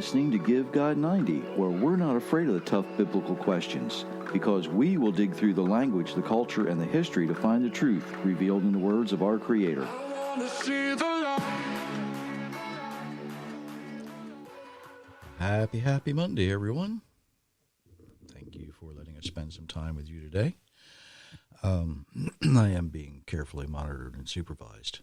listening to Give God 90, where we're not afraid of the tough biblical questions, because we will dig through the language, the culture, and the history to find the truth revealed in the words of our Creator. Happy Monday, everyone. Thank you for letting us spend some time with you today. I am being carefully monitored and supervised.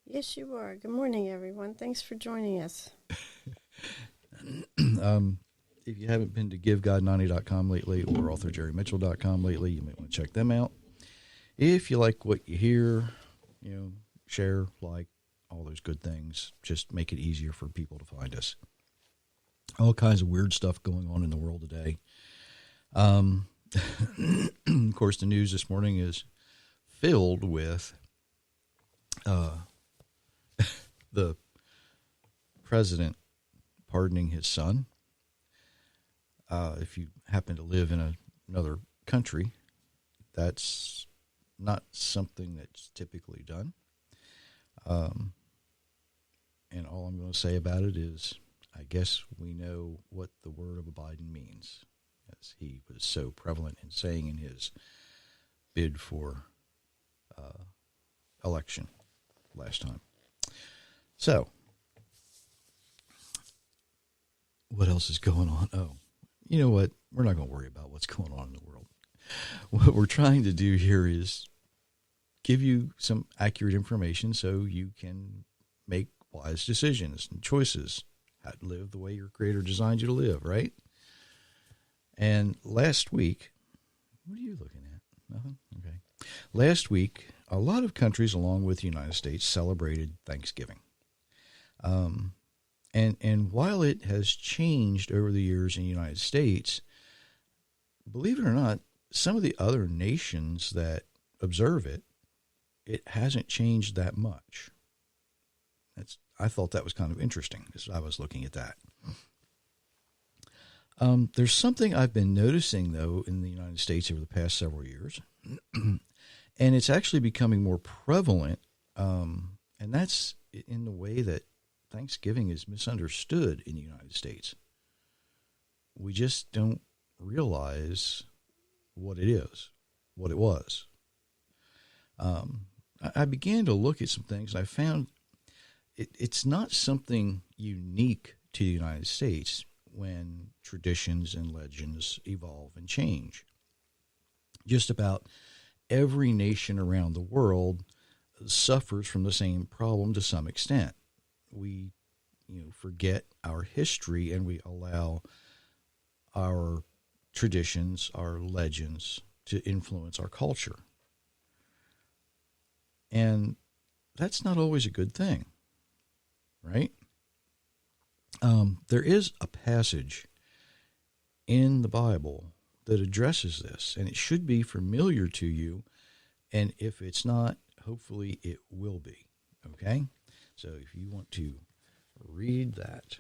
Yes, you are. Good morning, everyone. Thanks for joining us. If you haven't been to GiveGod90.com lately or AuthorJerryMitchell.com lately, you might want to check them out. If you like what you hear, share, like, all those good things. Just make it easier for people to find us. All kinds of weird stuff going on in the world today. Of course, the news this morning is filled with the president pardoning his son. If you happen to live in another country, that's not something that's typically done. And all I'm going to say about it is, I guess we know what the word of Biden means, as he was so prevalent in saying in his bid for election last time. So, what else is going on? Oh, you know what? We're not going to worry about what's going on in the world. What we're trying to do here is give you some accurate information so you can make wise decisions and choices, how to live the way your Creator designed you to live, right? And last week, what are you looking at? Nothing? Okay. Last week, a lot of countries, along with the United States, celebrated Thanksgiving. And while it has changed over the years in the United States, believe it or not, some of the other nations that observe it, it hasn't changed that much. I thought that was kind of interesting as I was looking at that. There's something I've been noticing, though, in the United States over the past several years, and it's actually becoming more prevalent, and that's in the way that Thanksgiving is misunderstood in the United States. We just don't realize what it is, what it was. I began to look at some things, and I found it's not something unique to the United States when traditions and legends evolve and change. Just about every nation around the world suffers from the same problem to some extent. We, forget our history and we allow our traditions, our legends to influence our culture. And that's not always a good thing, right? There is a passage in the Bible that addresses this, and it should be familiar to you. And if it's not, hopefully it will be. Okay? So if you want to read that.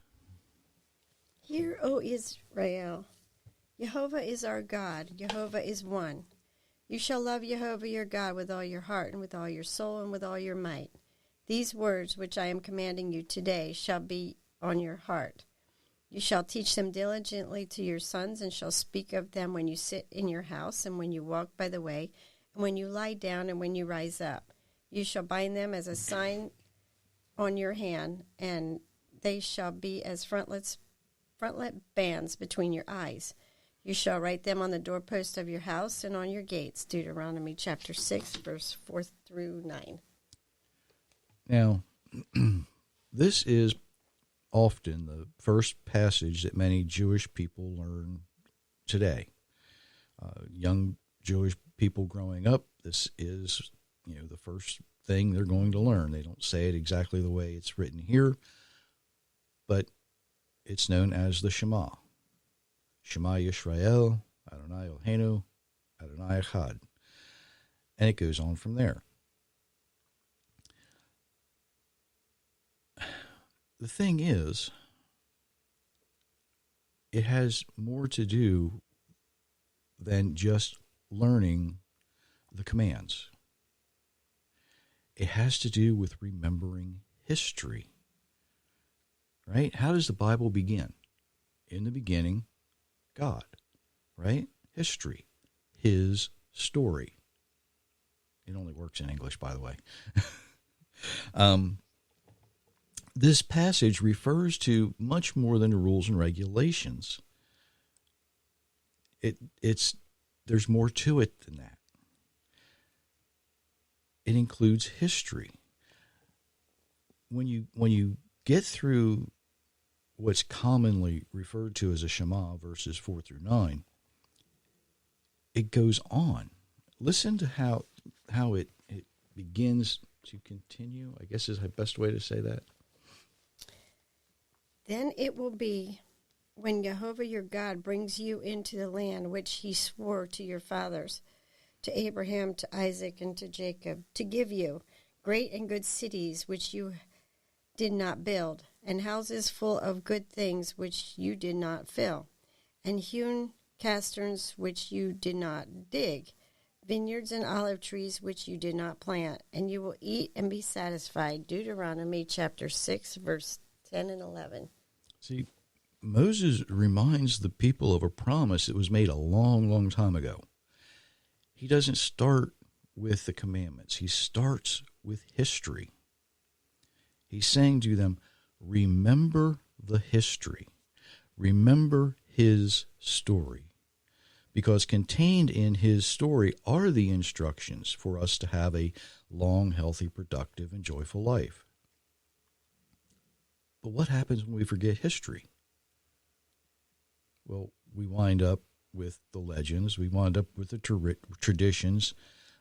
Hear, O Israel, Jehovah is our God. Jehovah is one. You shall love Jehovah your God with all your heart and with all your soul and with all your might. These words which I am commanding you today shall be on your heart. You shall teach them diligently to your sons, and shall speak of them when you sit in your house, and when you walk by the way, and when you lie down, and when you rise up. You shall bind them as a sign on your hand, and they shall be as frontlet bands between your eyes. You shall write them on the doorposts of your house and on your gates. Deuteronomy chapter 6, verse 4 through 9. Now, this is often the first passage that many Jewish people learn today. Young Jewish people growing up, this is, the first thing they're going to learn. They don't say it exactly the way it's written here, but it's known as the Shema. Shema Yisrael, Adonai Eloheinu, Adonai Echad. And it goes on from there. The thing is, it has more to do than just learning the commands. It has to do with remembering history, right? How does the Bible begin? In the beginning, God, right? History, his story. It only works in English, by the way. This passage refers to much more than the rules and regulations. There's more to it than that. It includes history. When you get through what's commonly referred to as a Shema, verses 4 through 9, it goes on. Listen to how it begins to continue, I guess is the best way to say that. Then it will be, when Jehovah your God brings you into the land which he swore to your fathers, to Abraham, to Isaac, and to Jacob, to give you great and good cities which you did not build, and houses full of good things which you did not fill, and hewn casterns which you did not dig, vineyards and olive trees which you did not plant, and you will eat and be satisfied. Deuteronomy chapter 6, verse 10 and 11. See, Moses reminds the people of a promise that was made a long, long time ago. He doesn't start with the commandments. He starts with history. He's saying to them, remember the history. Remember his story. Because contained in his story are the instructions for us to have a long, healthy, productive, and joyful life. But what happens when we forget history? Well, we wind up with the legends. We wind up with the traditions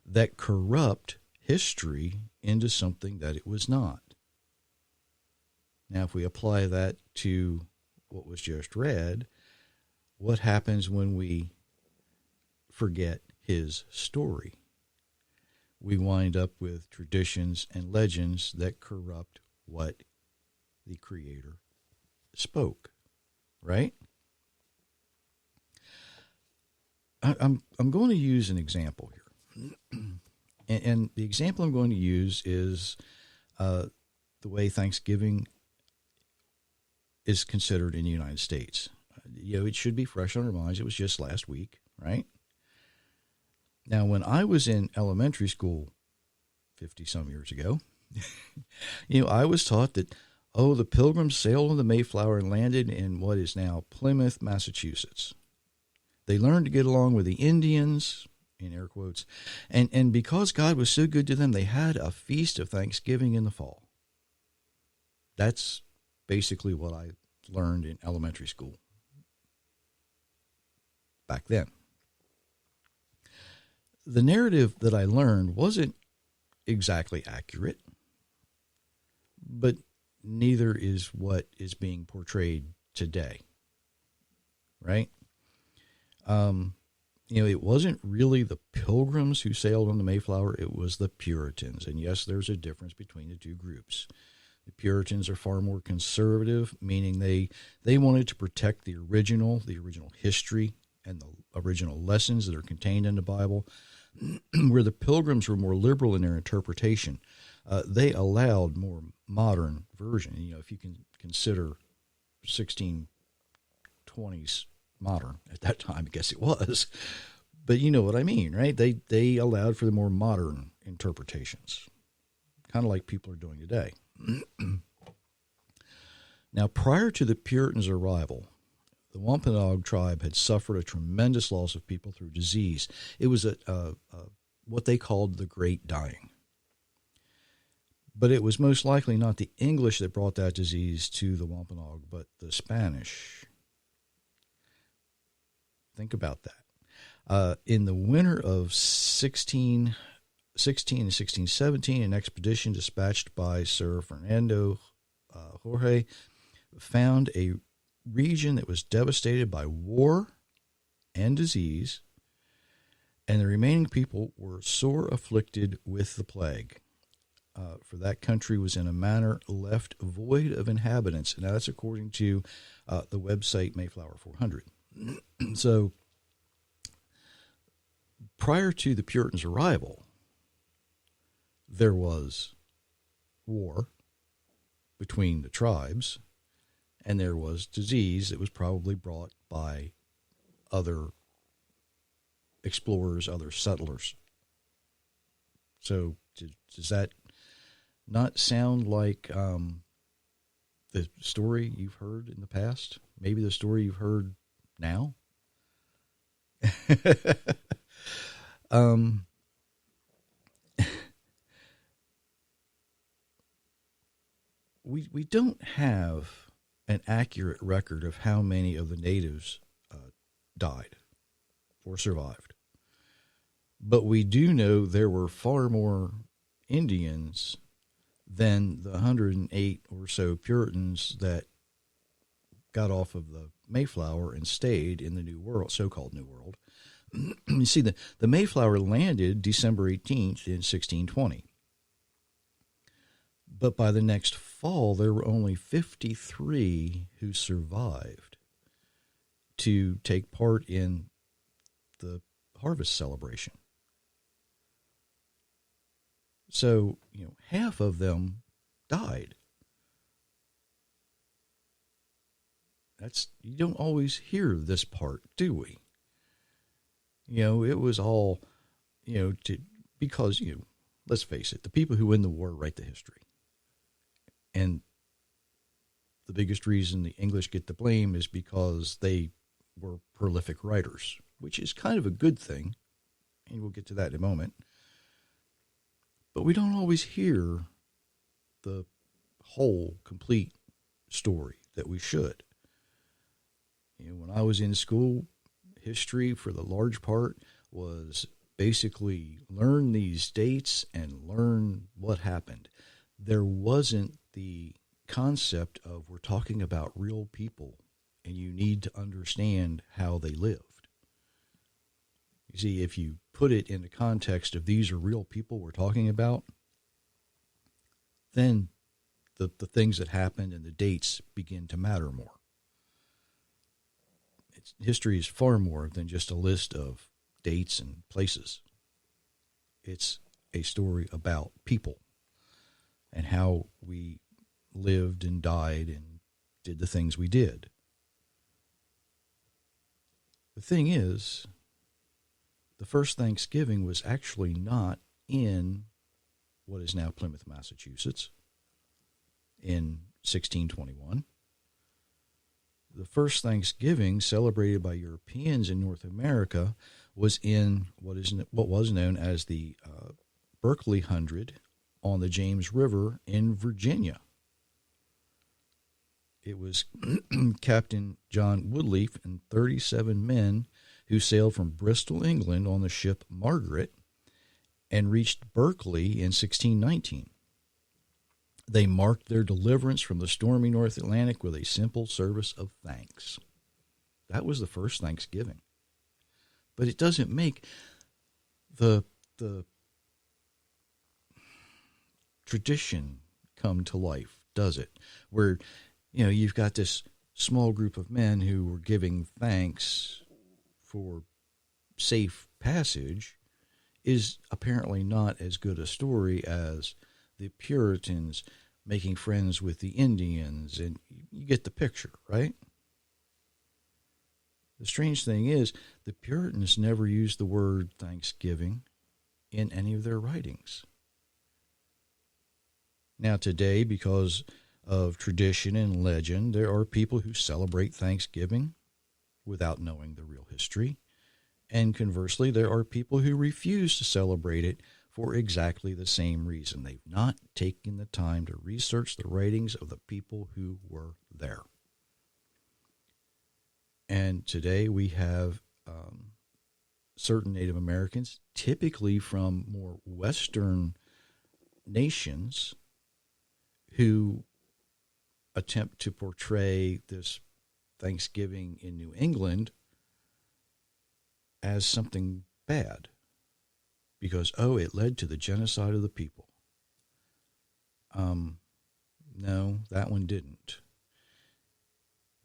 that corrupt history into something that it was not. Now, if we apply that to what was just read, what happens when we forget his story? We wind up with traditions and legends that corrupt what the Creator spoke, right? I'm going to use an example here. And the example I'm going to use is the way Thanksgiving is considered in the United States. It should be fresh on our minds. It was just last week, right? Now, when I was in elementary school 50-some years ago, I was taught that, the Pilgrims sailed on the Mayflower and landed in what is now Plymouth, Massachusetts. They learned to get along with the Indians, in air quotes, and because God was so good to them, they had a feast of Thanksgiving in the fall. That's basically what I learned in elementary school back then. The narrative that I learned wasn't exactly accurate, but neither is what is being portrayed today, right? It wasn't really the Pilgrims who sailed on the Mayflower. It was the Puritans. And yes, there's a difference between the two groups. The Puritans are far more conservative, meaning they wanted to protect the original history and the original lessons that are contained in the Bible, where the Pilgrims were more liberal in their interpretation. They allowed more modern version. If you can consider 1620s modern at that time, I guess it was. But you know what I mean, right? They allowed for the more modern interpretations, kind of like people are doing today. Now, prior to the Puritans' arrival, the Wampanoag tribe had suffered a tremendous loss of people through disease. It was what they called the Great Dying. But it was most likely not the English that brought that disease to the Wampanoag, but the Spanish. Think about that. In the winter of 1616 and 1617, an expedition dispatched by Sir Fernando Jorge found a region that was devastated by war and disease, and the remaining people were sore afflicted with the plague. For that country was in a manner left void of inhabitants. Now that's according to the website Mayflower 400. So prior to the Puritans' arrival, there was war between the tribes. and there was disease that was probably brought by other explorers, other settlers. So does that not sound like the story you've heard in the past? Maybe the story you've heard now? We don't have an accurate record of how many of the natives died or survived. But we do know there were far more Indians than the 108 or so Puritans that got off of the Mayflower and stayed in the New World, so-called New World. You see, the Mayflower landed December 18th in 1620. But by the next fall, there were only 53 who survived to take part in the harvest celebration. So, half of them died. You don't always hear this part, do we? It was all, because, let's face it, the people who win the war write the history. And the biggest reason the English get the blame is because they were prolific writers, which is kind of a good thing. And we'll get to that in a moment. But we don't always hear the whole, complete story that we should. When I was in school, history, for the large part, was basically learn these dates and learn what happened. There wasn't the concept of we're talking about real people and you need to understand how they lived. You see, if you put it in the context of these are real people we're talking about, then the things that happened and the dates begin to matter more. History is far more than just a list of dates and places. It's a story about people and how we lived and died and did the things we did. The thing is, the first Thanksgiving was actually not in what is now Plymouth, Massachusetts, in 1621. The first Thanksgiving celebrated by Europeans in North America was in what was known as the Berkeley Hundred on the James River in Virginia. It was Captain John Woodleaf and 37 men who sailed from Bristol, England on the ship Margaret and reached Berkeley in 1619. They marked their deliverance from the stormy North Atlantic with a simple service of thanks. That was the first Thanksgiving. But it doesn't make the tradition come to life, does it? Where, you've got this small group of men who were giving thanks for safe passage is apparently not as good a story as the Puritans making friends with the Indians, and you get the picture, right? The strange thing is, the Puritans never used the word Thanksgiving in any of their writings. Now today, because of tradition and legend, there are people who celebrate Thanksgiving without knowing the real history. And conversely, there are people who refuse to celebrate it for exactly the same reason. They've not taken the time to research the writings of the people who were there. And today we have certain Native Americans, typically from more Western nations, who attempt to portray this Thanksgiving in New England as something bad because, it led to the genocide of the people. No, that one didn't.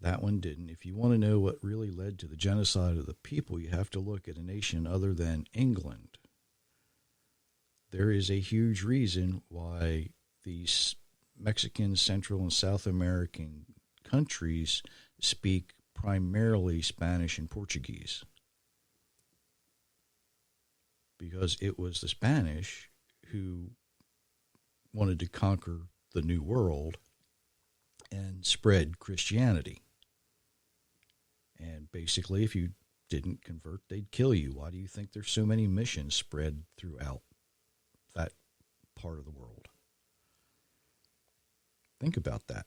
That one didn't. If you want to know what really led to the genocide of the people, you have to look at a nation other than England. There is a huge reason why these Mexican, Central, and South American countries speak primarily Spanish and Portuguese, because it was the Spanish who wanted to conquer the New World and spread Christianity. And basically, if you didn't convert, they'd kill you. Why do you think there's so many missions spread throughout that part of the world? Think about that.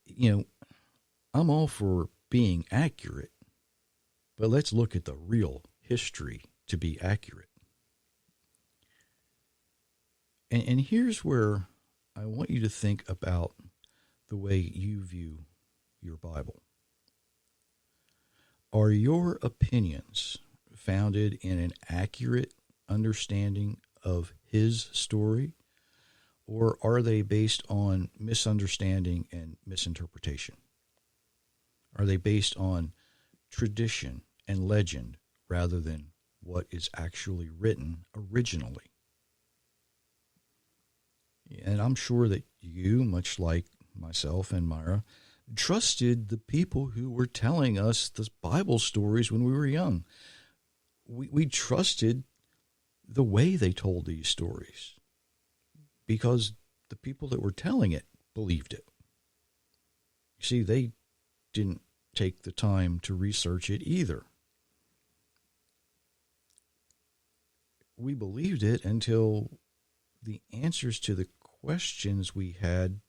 You know, I'm all for being accurate, but let's look at the real history to be accurate. And here's where I want you to think about the way you view your Bible. Are your opinions founded in an accurate understanding of his story, or are they based on misunderstanding and misinterpretation? Are they based on tradition and legend rather than what is actually written originally? And I'm sure that you, much like myself and Myra, trusted the people who were telling us the Bible stories when we were young. We trusted the way they told these stories because the people that were telling it believed it. You see, they didn't take the time to research it either. We believed it until the answers to the questions we had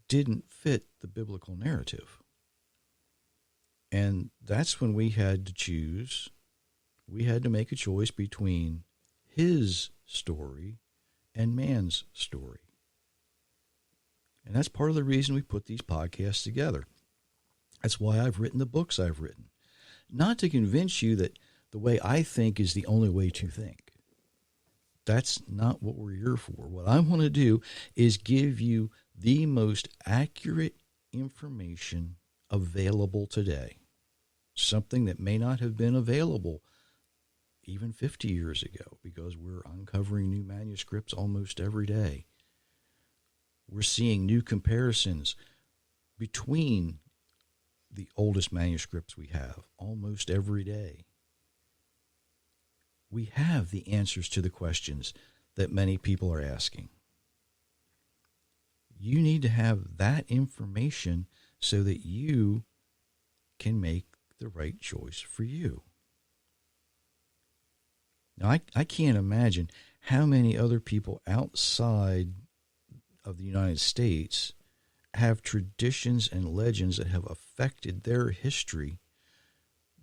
didn't fit the biblical narrative. And that's when we had to choose. We had to make a choice between his story and man's story. And that's part of the reason we put these podcasts together. That's why I've written the books I've written. Not to convince you that the way I think is the only way to think. That's not what we're here for. What I want to do is give you the most accurate information available today. Something that may not have been available even 50 years ago, because we're uncovering new manuscripts almost every day. We're seeing new comparisons between the oldest manuscripts we have almost every day. We have the answers to the questions that many people are asking. You need to have that information so that you can make the right choice for you. Now, I can't imagine how many other people outside of the United States have traditions and legends that have affected their history,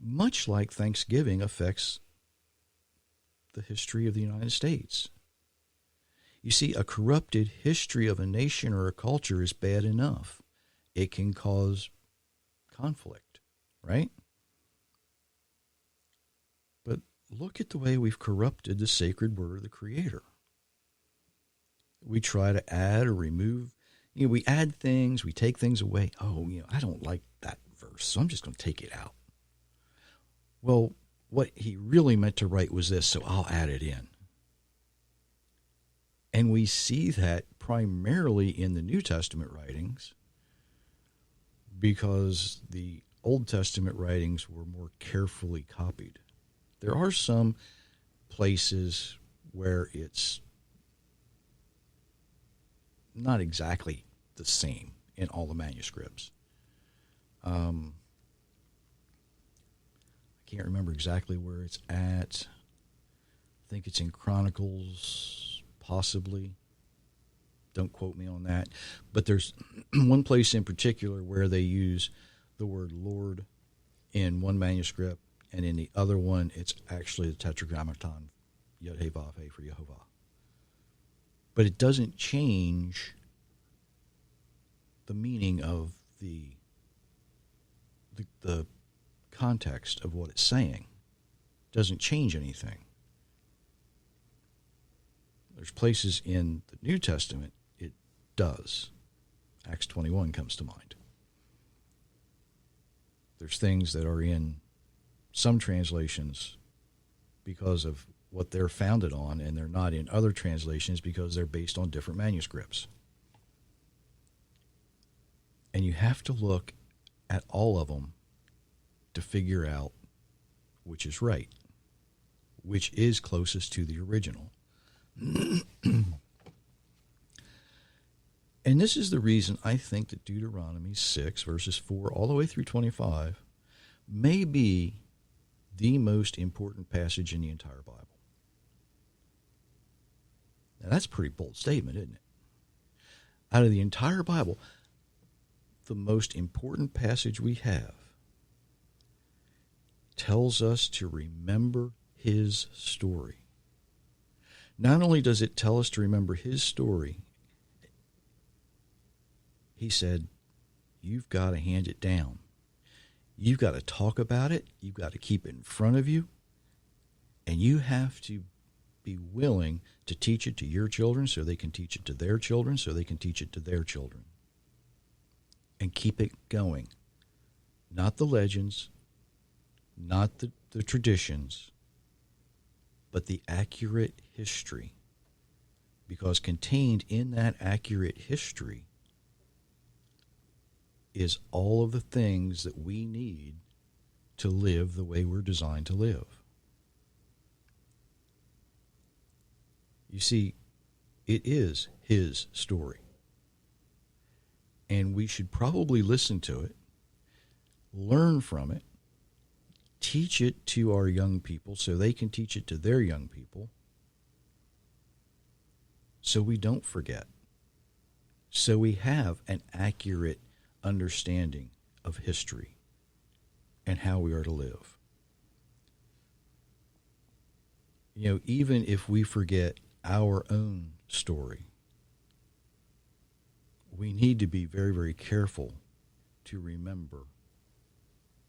much like Thanksgiving affects the history of the United States. You see, a corrupted history of a nation or a culture is bad enough. It can cause conflict, right? But look at the way we've corrupted the sacred word of the Creator. We try to add or remove. We add things, we take things away. Oh, I don't like that verse, so I'm just going to take it out. Well, what he really meant to write was this, so I'll add it in. And we see that primarily in the New Testament writings, because the Old Testament writings were more carefully copied. There are some places where it's not exactly the same in all the manuscripts. I can't remember exactly where it's at. I think it's in Chronicles, possibly. Don't quote me on that. But there's one place in particular where they use the word Lord in one manuscript, and in the other one, it's actually the Tetragrammaton, Yod-Heh-Vav-Heh for Yehovah. But it doesn't change the meaning of the context of what it's saying. It doesn't change anything. There's places in the New Testament it does. Acts 21 comes to mind. There's things that are in some translations because of what they're founded on, and they're not in other translations because they're based on different manuscripts. And you have to look at all of them to figure out which is right, which is closest to the original. And this is the reason I think that Deuteronomy 6, verses 4 all the way through 25, may be the most important passage in the entire Bible. Now, that's a pretty bold statement, isn't it? Out of the entire Bible, the most important passage we have tells us to remember his story. Not only does it tell us to remember his story, he said, you've got to hand it down. You've got to talk about it. You've got to keep it in front of you. And you have to be willing to teach it to your children so they can teach it to their children so they can teach it to their children. And keep it going. Not the legends, not the traditions, but the accurate history. Because contained in that accurate history is all of the things that we need to live the way we're designed to live. You see, it is his story. And we should probably listen to it, learn from it, teach it to our young people so they can teach it to their young people, so we don't forget, so we have an accurate understanding of history and how we are to live. You know, even if we forget our own story, we need to be very, very careful to remember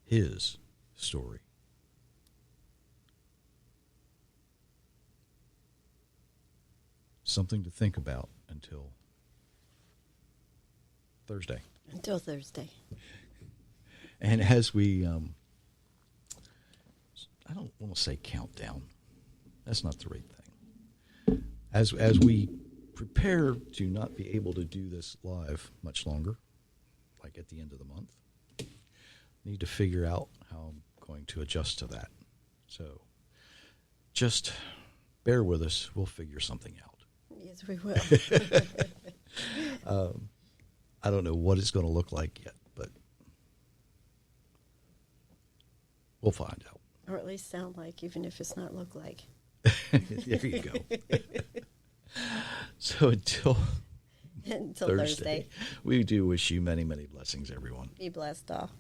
his story. Something to think about until Thursday. Until Thursday. And as we, I don't want to say countdown. That's not the right thing. As we prepare to not be able to do this live much longer, like at the end of the month, need to figure out how I'm going to adjust to that. So just bear with us. We'll figure something out. Yes, we will. I don't know what it's going to look like yet, but we'll find out. Or at least sound like, even if it's not look like. There you go. So until Thursday, we do wish you many, many blessings, everyone. be blessed all.